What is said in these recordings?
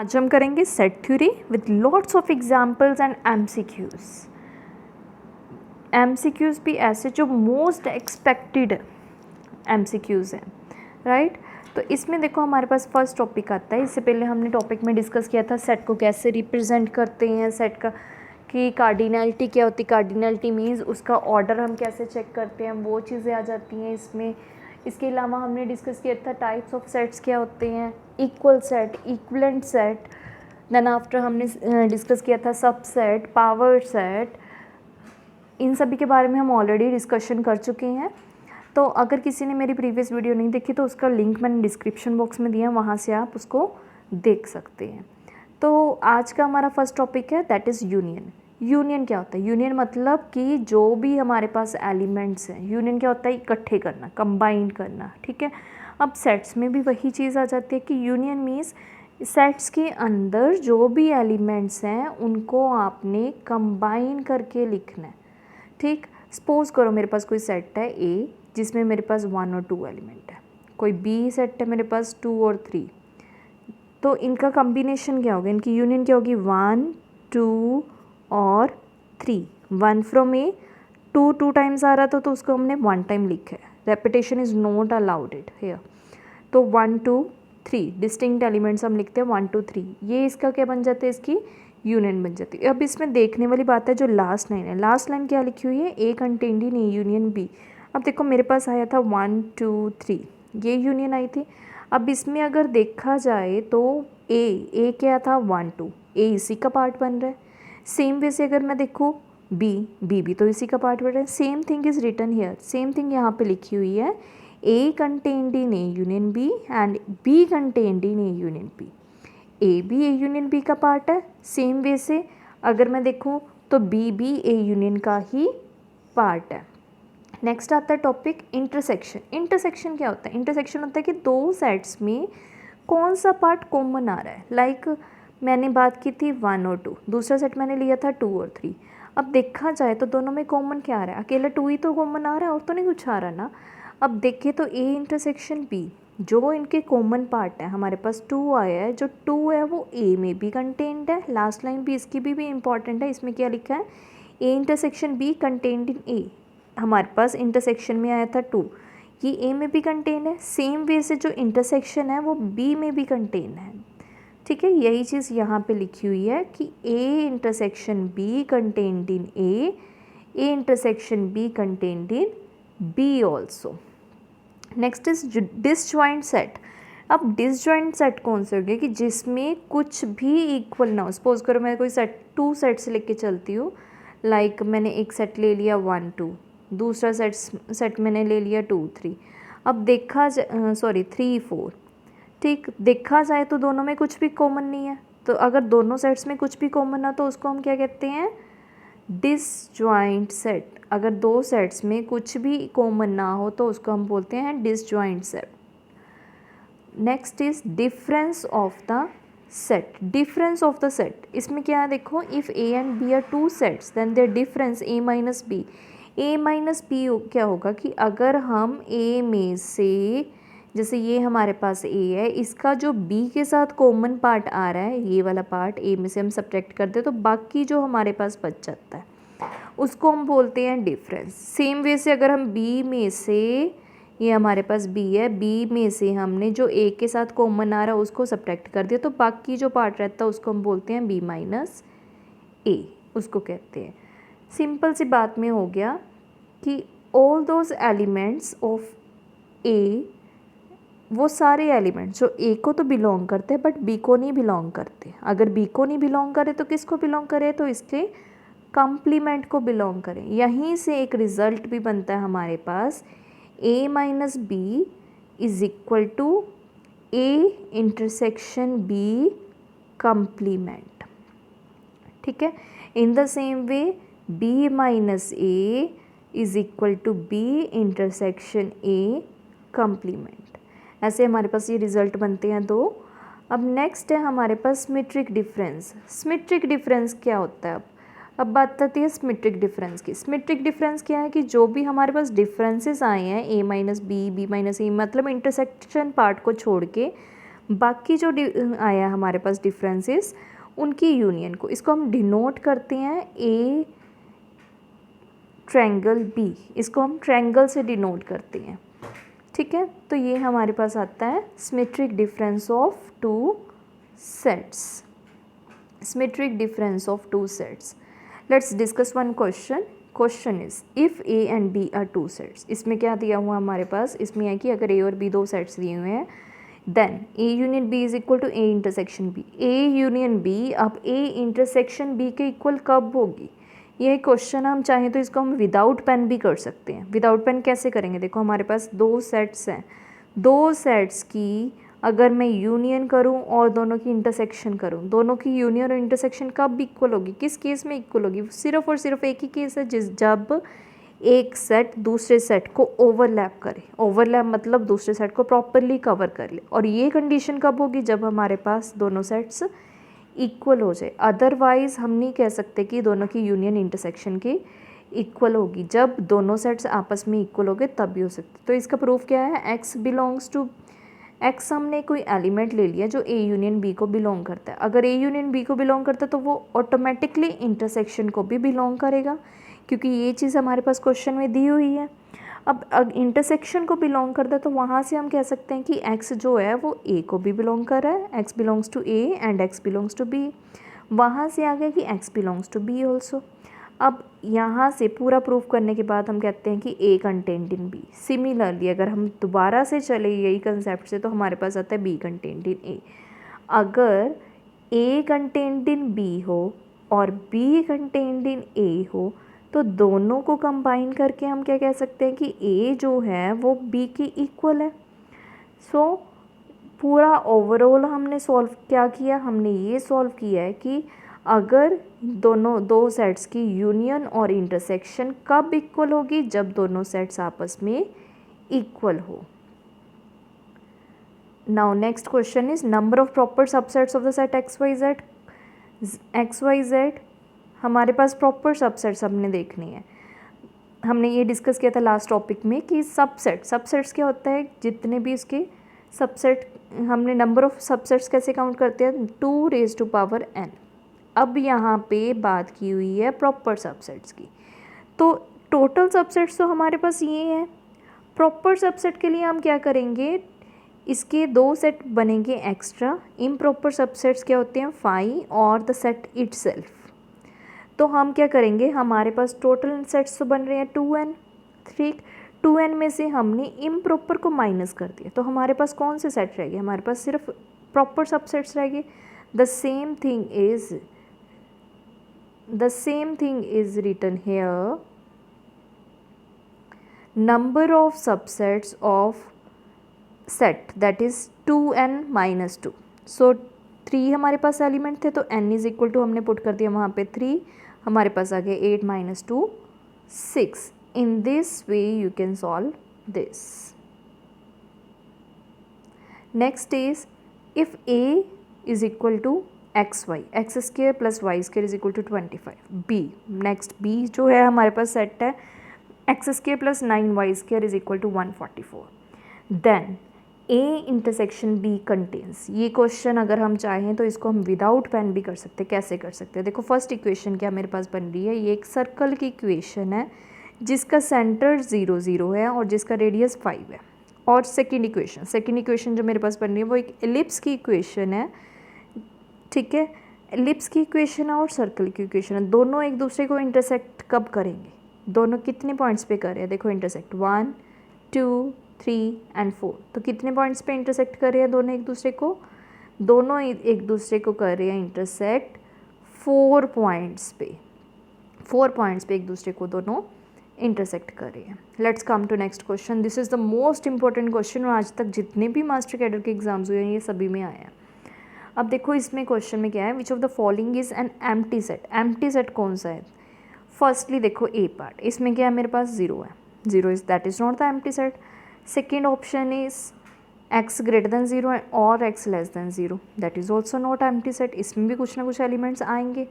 आज हम करेंगे set theory with lots of examples and MCQs. MCQs भी ऐसे जो मोस्ट एक्सपेक्टेड एमसीक्यूज हैं, राइट। तो इसमें देखो हमारे पास फर्स्ट टॉपिक आता है। इससे पहले हमने टॉपिक में डिस्कस किया था सेट को कैसे रिप्रेजेंट करते हैं, सेट का कि कार्डिनैलिटी क्या होती है। कार्डिनैलिटी मीन्स उसका ऑर्डर हम कैसे चेक करते हैं, वो चीज़ें आ जाती हैं इसमें। इसके अलावा हमने डिस्कस किया था टाइप्स ऑफ सेट्स क्या होते हैं, equal set, equivalent set. Then after हमने डिस्कस किया था सबसेट, पावर सेट। इन सभी के बारे में हम ऑलरेडी डिस्कशन कर चुके हैं। तो अगर किसी ने मेरी प्रीवियस वीडियो नहीं देखी तो उसका लिंक मैंने डिस्क्रिप्शन बॉक्स में दिया है, वहाँ से आप उसको देख सकते हैं। तो आज का हमारा फर्स्ट टॉपिक है दैट इज़ यूनियन। यूनियन क्या होता है? यूनियन मतलब कि जो भी हमारे पास एलिमेंट्स हैं, यूनियन क्या होता है? इकट्ठे करना, कंबाइन करना, ठीक है। अब सेट्स में भी वही चीज़ आ जाती है कि यूनियन मीन्स सेट्स के अंदर जो भी एलिमेंट्स हैं उनको आपने कंबाइन करके लिखना है, ठीक। सपोज करो मेरे पास कोई सेट है ए जिसमें मेरे पास 1 और 2 एलिमेंट है, कोई बी सेट है मेरे पास 2 और 3। तो इनका कम्बिनेशन क्या होगा, इनकी यूनियन क्या होगी? 1, 2 और 3। 1 फ्रॉम ए, 2 टाइम्स आ रहा था तो उसको हमने 1 टाइम लिखा है। Repetition is not allowed it here. तो 1, 2, 3 डिस्टिंक्ट एलिमेंट्स हम लिखते हैं 1, 2, 3। ये इसका क्या बन जाता है? इसकी यूनियन बन जाती है। अब इसमें देखने वाली बात है जो लास्ट लाइन है। लास्ट लाइन क्या लिखी हुई है? A contained in A union B. अब देखो मेरे पास आया था 1, 2, 3, ये यूनियन आई थी। अब इसमें अगर देखा जाए तो ए क्या था? 1, 2, ए इसी का पार्ट बन रहा है। सेम वे से अगर मैं देखूँ बी भी तो इसी का पार्ट बन रहा है। Same thing is written here, same thing यहाँ पे लिखी हुई है। A contained in A union B and B contained in A union B. A भी ए यूनियन बी का पार्ट है। सेम वे से अगर मैं देखूँ तो बी भी ए यूनियन का ही पार्ट है। नेक्स्ट आता है टॉपिक इंटरसेक्शन। इंटरसेक्शन क्या होता है? इंटरसेक्शन होता है कि दो सेट्स में कौन सा पार्ट कॉमन आ रहा है। लाइक मैंने बात की थी 1 और 2, दूसरा सेट मैंने लिया था 2 और 3। अब देखा जाए तो दोनों में कॉमन क्या आ रहा है? अकेला 2 ही तो कॉमन आ रहा है और तो नहीं कुछ आ रहा ना। अब देखें तो ए इंटरसेक्शन बी, जो इनके कॉमन पार्ट है हमारे पास 2 आया है। जो 2 है वो ए में भी कंटेंड है। लास्ट लाइन भी इसकी भी इम्पॉर्टेंट है। इसमें क्या लिखा है? ए इंटरसेक्शन बी कंटेंड इन ए। हमारे पास इंटरसेक्शन में आया था 2, ये ए में भी कंटेन है। सेम वे से जो इंटरसेक्शन है वो बी में भी कंटेन है, ठीक है। यही चीज़ यहाँ पे लिखी हुई है कि A intersection B contained in A intersection B contained in B also. Next is disjoint set. अब डिसजॉइंट सेट कौन से हो गए कि जिसमें कुछ भी इक्वल ना हो। सपोज करो मैं कोई सेट 2 सेट से लेके चलती हूँ। लाइक मैंने एक सेट ले लिया 1, 2, दूसरा सेट मैंने ले लिया 2, 3। अब देखा 3, 4, ठीक। देखा जाए तो दोनों में कुछ भी कॉमन नहीं है। तो अगर दोनों सेट्स में कुछ भी कॉमन ना तो उसको हम क्या कहते हैं? Disjoint set. अगर दो सेट्स में कुछ भी कॉमन ना हो तो उसको हम बोलते हैं disjoint set. Next is difference of the set. Difference of the set इसमें क्या है? देखो if A and B are 2 sets then their difference A minus B. A minus B क्या होगा कि अगर हम ए में से, जैसे ये हमारे पास ए है, इसका जो बी के साथ कॉमन पार्ट आ रहा है, ये वाला पार्ट ए में से हम सब्ट्रैक्ट कर दे तो बाकी जो हमारे पास बच जाता है उसको हम बोलते हैं डिफरेंस। सेम वे से अगर हम बी में से, ये हमारे पास बी है, बी में से हमने जो ए के साथ कॉमन आ रहा है उसको सब्ट्रैक्ट कर दिया तो बाकी जो पार्ट रहता है उसको हम बोलते हैं बी माइनस ए, उसको कहते हैं। सिंपल सी बात में हो गया कि ऑल दोज एलिमेंट्स ऑफ ए, वो सारे एलिमेंट्स जो ए को तो बिलोंग करते हैं बट बी को नहीं बिलोंग करते। अगर बी को नहीं बिलोंग करे तो किसको बिलोंग करे? तो इसके कंप्लीमेंट को बिलोंग करें। यहीं से एक रिज़ल्ट भी बनता है हमारे पास, A minus B is equal to A intersection B complement, ठीक है। In the same way B minus A is equal to B intersection A complement. ऐसे हमारे पास ये रिज़ल्ट बनते हैं दो। अब नेक्स्ट है हमारे पास सिमेट्रिक डिफरेंस। सिमेट्रिक डिफरेंस क्या होता है? अब बात आती है सिमेट्रिक डिफरेंस की। सिमेट्रिक डिफरेंस क्या है कि जो भी हमारे पास डिफरेंसेस आए हैं ए माइनस बी, बी माइनस ए, मतलब इंटरसेक्शन पार्ट को छोड़ के बाकी जो आया हमारे पास डिफरेंसेस उनकी यूनियन को, इसको हम डिनोट करते हैं ए ट्रायंगल बी, इसको हम ट्रायंगल से डिनोट करते हैं, ठीक है। तो ये हमारे पास आता है symmetric difference of two sets, symmetric difference of two sets. Let's discuss one question. Question is if A and B are two sets. इसमें क्या दिया हुआ हमारे पास, इसमें है कि अगर ए और बी दो सेट्स दिए हुए हैं then A union B is equal to A intersection B. A union B अब ए इंटरसेक्शन बी के इक्वल कब होगी, ये क्वेश्चन हम चाहें तो इसको हम विदाउट पेन भी कर सकते हैं। विदाउट पेन कैसे करेंगे, देखो हमारे पास दो सेट्स हैं, दो सेट्स की अगर मैं यूनियन करूं और दोनों की इंटरसेक्शन करूं, दोनों की यूनियन और इंटरसेक्शन कब इक्वल होगी, किस केस में इक्वल होगी, सिर्फ और सिर्फ एक ही केस है जब एक सेट दूसरे सेट को ओवरलैप करे। ओवरलैप मतलब दूसरे सेट को प्रॉपरली कवर कर ले, और ये कंडीशन कब होगी, जब हमारे पास दोनों सेट्स इक्वल हो जाए। अदरवाइज हम नहीं कह सकते कि दोनों की यूनियन इंटरसेक्शन की इक्वल होगी, जब दोनों सेट्स आपस में इक्वल हो गए तब भी हो सकते। तो इसका प्रूफ क्या है, एक्स बिलोंग्स टू एक्स, हमने कोई एलिमेंट ले लिया जो ए यूनियन बी को बिलोंग करता है। अगर ए यूनियन बी को बिलोंग करता है तो वो ऑटोमेटिकली इंटरसेक्शन को भी बिलोंग करेगा, क्योंकि ये चीज़ हमारे पास क्वेश्चन में दी हुई है। अब इंटरसेक्शन को बिलोंग करता है तो वहाँ से हम कह सकते हैं कि एक्स जो है वो ए को भी बिलोंग कर रहा है, x belongs to A and x belongs to B. वहाँ से आ गया कि x belongs to B also. अब यहाँ से पूरा प्रूफ करने के बाद हम कहते हैं कि A contained in B. Similarly अगर हम दोबारा से चले यही कंसेप्ट से तो हमारे पास आता है बी कंटेंट इन ए। अगर ए कंटेंट इन बी हो और बी कंटेंट इन ए हो तो दोनों को कंबाइन करके हम क्या कह सकते हैं कि ए जो है वो बी की इक्वल है। सो पूरा ओवरऑल हमने सॉल्व क्या किया, हमने ये सॉल्व किया है कि अगर दो सेट्स की यूनियन और इंटरसेक्शन कब इक्वल होगी, जब दोनों सेट्स आपस में इक्वल हो। Now next question is number of proper subsets of the set x y z. X y z हमारे पास प्रॉपर सबसेट्स हमने देखनी है। हमने ये डिस्कस किया था लास्ट टॉपिक में कि सबसेट्स क्या होता है, जितने भी इसके सबसेट, हमने नंबर ऑफ सबसेट्स कैसे काउंट करते हैं, 2⁻n। अब यहाँ पे बात की हुई है प्रॉपर सबसेट्स की, तो टोटल सबसेट्स तो हमारे पास ये हैं। प्रॉपर सबसेट के लिए हम क्या करेंगे, इसके दो सेट बनेंगे एक्स्ट्रा। इम्प्रॉपर सबसेट्स क्या होते हैं, फाई और द सेट इटसेल्फ। तो हम क्या करेंगे, हमारे पास टोटल सेट्स तो बन रहे हैं 2n, ठीक। 2n में से हमने इम्प्रॉपर को माइनस कर दिया तो हमारे पास कौन से सेट रह गए, हमारे पास सिर्फ प्रॉपर सबसेट्स रह गए। The same thing is written here, number of subsets of set that is 2n-2। So 3 हमारे पास एलिमेंट थे तो n इज इक्वल टू हमने पुट कर दिया वहाँ पे 3, हमारे पास आ गया 8-2 6। In this way you can solve this. Next is if a is equal to x y, x square plus y square is equal to 25। b, next b जो है हमारे पास सेट है x square plus 9y square is equal to 144। Then A intersection B contains. ये question अगर हम चाहें तो इसको हम विदाउट पेन भी कर सकते हैं। कैसे कर सकते हैं, देखो फर्स्ट इक्वेशन क्या मेरे पास बन रही है, ये एक सर्कल की इक्वेशन है जिसका सेंटर 0 0 है और जिसका रेडियस 5 है। और सेकंड इक्वेशन जो मेरे पास बन रही है वो एक एलिप्स की इक्वेशन है, ठीक है। एलिप्स की इक्वेशन है और सर्कल की इक्वेशन है, दोनों एक दूसरे को इंटरसेक्ट कब करेंगे, दोनों कितने पॉइंट्स पे कर रहे हैं, देखो इंटरसेक्ट 1 2 3 एंड 4। तो कितने पॉइंट्स पे इंटरसेक्ट कर रहे हैं दोनों एक दूसरे को, दोनों एक दूसरे को कर रहे हैं इंटरसेक्ट 4 पॉइंट्स पे, 4 पॉइंट्स पे एक दूसरे को दोनों इंटरसेक्ट कर रहे हैं। Let's come to next question. This is the most important question और आज तक जितने भी मास्टर कैडर के एग्जाम्स हुए हैं ये सभी में आया है। अब देखो इसमें क्वेश्चन में क्या है, which of the following is an empty set. Empty set कौन सा है, फर्स्टली देखो ए पार्ट, इसमें क्या है मेरे पास 0 है, 0 is that is not the empty set. Second option is x greater than 0 और x less than 0, that is also not empty set, इसमें भी कुछ ना कुछ एलिमेंट्स आएंगे,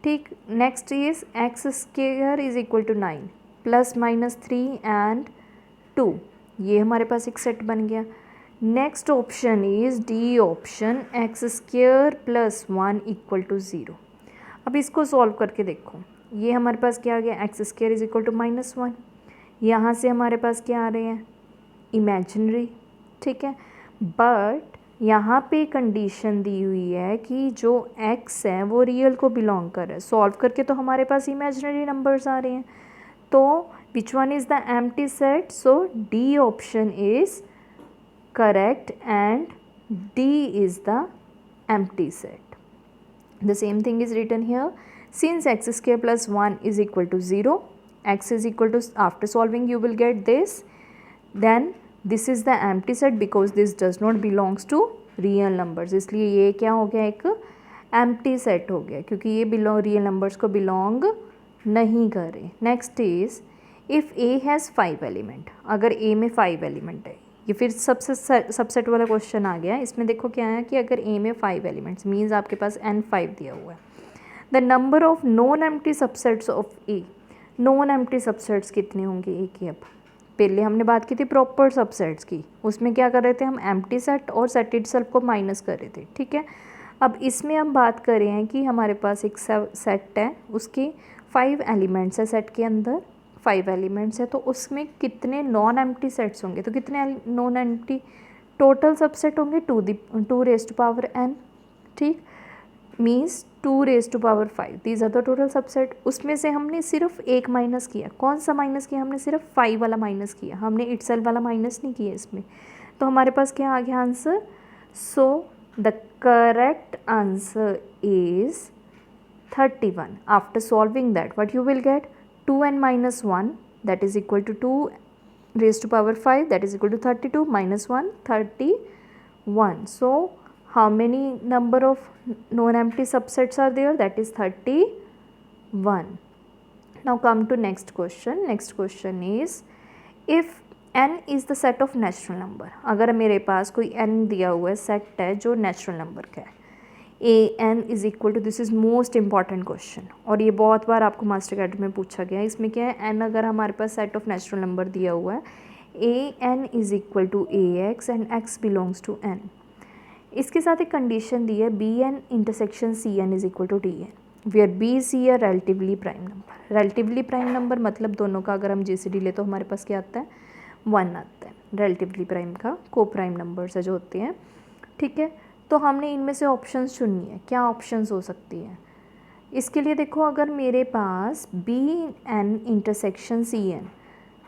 ठीक। Next is x square is equal to 9 plus minus 3 and 2, ये हमारे पास एक सेट बन गया। Next option is D option, x square plus 1 equal to 0। अब इसको सॉल्व करके देखो, ये हमारे पास क्या आ गया, x square is equal to -1। यहाँ से हमारे पास क्या आ रहे हैं, इमेजिनरी, ठीक है। बट यहाँ पे कंडीशन दी हुई है कि जो x है वो रियल को बिलोंग कर रहा है। सॉल्व करके तो हमारे पास इमेजिनरी नंबर्स आ रहे हैं, तो which one is the empty set, so D option is correct and D is the empty set. The same thing is written here. Since x square plus 1 is equal to 0, x is equal to, after solving you will get this, then this is the empty set because this does not belongs to real numbers, इसलिए ये क्या हो गया, एक empty set हो गया क्योंकि ये real numbers को belong नहीं कर रहे। Next is if A has 5 element, अगर A में 5 element है, ये फिर सबसेट वाला क्वेश्चन आ गया। इसमें देखो क्या है कि अगर ए में 5 एलिमेंट्स मीन्स आपके पास n5 दिया हुआ है, the number of non empty subsets of A, non empty subsets कितने होंगे ए के। अब पहले हमने बात की थी प्रॉपर सबसेट्स की, उसमें क्या कर रहे थे हम, एम्प्टी सेट और सेट इटसेल्फ को माइनस कर रहे थे, ठीक है। अब इसमें हम बात कर रहे हैं कि हमारे पास एक सेट है, उसके 5 एलिमेंट्स है, सेट के अंदर 5 एलिमेंट्स है, तो उसमें कितने नॉन एम्प्टी सेट्स होंगे, तो कितने नॉन एम्प्टी टोटल सबसेट होंगे, 2 रेज़ टू पावर n, ठीक, means 2 raise to power 5, these are the total subset. उसमें से हमने सिर्फ एक माइनस किया, कौन सा माइनस किया, हमने सिर्फ 5 वाला माइनस किया, हमने इटसेल्फ वाला माइनस नहीं किया इसमें। तो हमारे पास क्या आ गया answer, so the correct answer is 31। After solving that what you will get, 2n minus 1 that is equal to 2 raised to power 5 that is equal to 32 minus 1 31. So how many number of non-empty subsets are there, that is 31. Now come to next question. Next question is if n is the set of natural number, अगर मेरे पास कोई n दिया हुआ है, set है जो natural number का है, a n is equal to, this is most important question और ये बहुत बार आपको मास्टर कैड में पूछा गया है। इसमें क्या है, एन अगर हमारे पास सेट ऑफ नेचुरल नंबर दिया हुआ है, a n is equal to a x and x belongs to n. इसके साथ एक कंडीशन दी है, b N intersection C n is equal to D n, where b c है relatively prime number. Relatively prime number मतलब दोनों का अगर हम जीसीडी ले तो हमारे पास क्या आता है, 1 आता है। रिलेटिवली प्राइम का को प्राइम नंबर्स जो होते हैं, ठीक है। तो हमने इनमें से ऑप्शंस चुननी है, क्या ऑप्शंस हो सकती हैं इसके लिए। देखो अगर मेरे पास बी एन इंटरसेक्शन सी एन,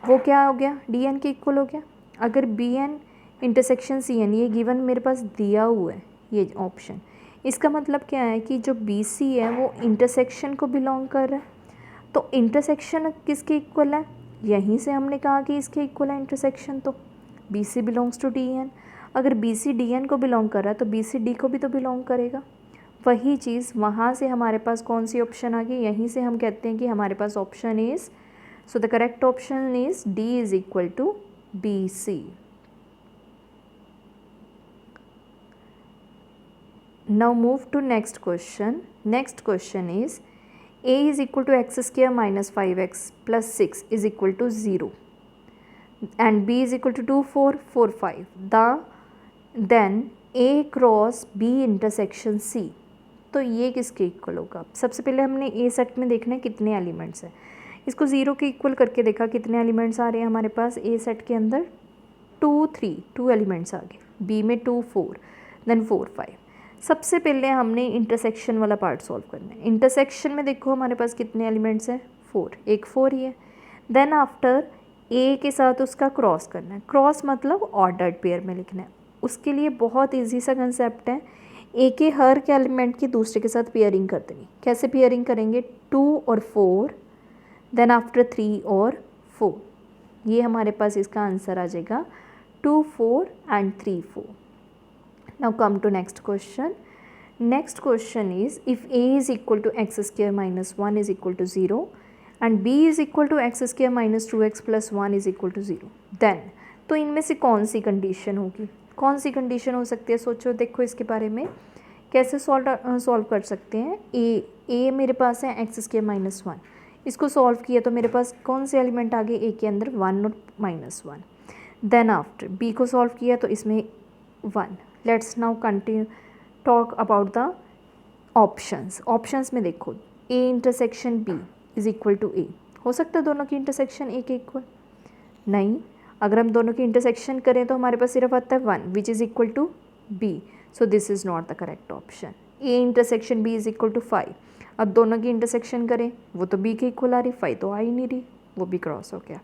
वो क्या हो गया, डी एन के इक्वल हो गया। अगर बी एन इंटरसेक्शन सी एन, ये गिवन मेरे पास दिया हुआ है ये ऑप्शन, इसका मतलब क्या है कि जो बी सी है वो इंटरसेक्शन को बिलोंग कर रहा है। तो इंटरसेक्शन किसके इक्वल है, यहीं से हमने कहा कि इसके इक्वल है इंटरसेक्शन, तो B C belongs to D N. अगर बी सी डी एन को बिलोंग कर रहा है तो बी सी डी को भी तो बिलोंग करेगा। वही चीज़ वहाँ से हमारे पास कौन सी ऑप्शन आ गई, यहीं से हम कहते हैं कि हमारे पास option is, so the correct option is d is equal to b c. Now move to next question. Next question is a is equal to x square minus 5x plus 6 is equal to 0 and b is equal to 2 4 4 5, then a cross b intersection c, तो ये किसके equal होगा। सबसे पहले हमने ए set में देखना है कितने एलिमेंट्स हैं, इसको 0 के इक्वल करके देखा कितने एलिमेंट्स आ रहे हैं हमारे पास ए सेट के अंदर, 2 3 2 एलिमेंट्स आ गए, बी में 2 4 देन 4 5। सबसे पहले हमने इंटरसेक्शन वाला पार्ट सॉल्व करना है। इंटरसेक्शन में देखो हमारे पास कितने एलिमेंट्स हैं, 4, एक 4 ही है। देन आफ्टर ए के साथ उसका क्रॉस करना है, क्रॉस मतलब ऑर्डर्ड पेयर में लिखना है। उसके लिए बहुत इजी सा कंसेप्ट है, ए के हर के एलिमेंट की दूसरे के साथ पेयरिंग कर देनी। कैसे पेयरिंग करेंगे, 2 और 4 देन आफ्टर 3 और 4, ये हमारे पास इसका आंसर आ जाएगा 2 4 and 3 4। Now come to next question. Next question is if A is equal to x square minus 1 is equal to 0 and b is equal to x square minus 2x plus 1 is equal to 0, then, तो इनमें से कौन सी condition होगी, कौन सी condition हो सकती है, सोचो। देखो इसके बारे में कैसे सॉल्व कर सकते हैं। ए मेरे पास है एक्स स्क्वेयर माइनस 1, इसको सॉल्व किया तो मेरे पास कौन से एलिमेंट आ गए ए के अंदर, 1 और -1। देन आफ्टर बी को सॉल्व किया तो इसमें 1. Let's now continue talk about the options. Options में देखो A intersection B is equal to A. हो सकता है दोनों की इंटरसेक्शन A के इक्वल? नहीं. अगर हम दोनों की इंटरसेक्शन करें तो हमारे पास सिर्फ आता है 1 which is equal to B. So this is not the correct option. A intersection B is equal to 5. अब दोनों की इंटरसेक्शन करें वो तो B के इक्वल आ रही, 5 तो आ ही नहीं रही, वो भी क्रॉस हो गया.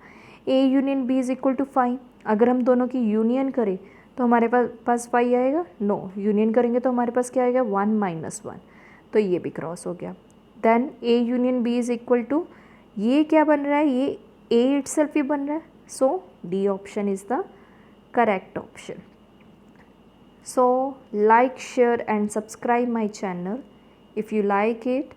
A union B is equal to 5. अगर हम दोनों की यूनियन करें तो हमारे पास 5 आएगा. नो, यूनियन करेंगे तो हमारे पास क्या आएगा 1 माइनस 1, तो ये भी क्रॉस हो गया. Then A union B is equal to, ये क्या बन रहा है, ये A इटसेल्फ ही बन रहा है. सो D option is the correct option. So like, share and subscribe my channel. If you like it,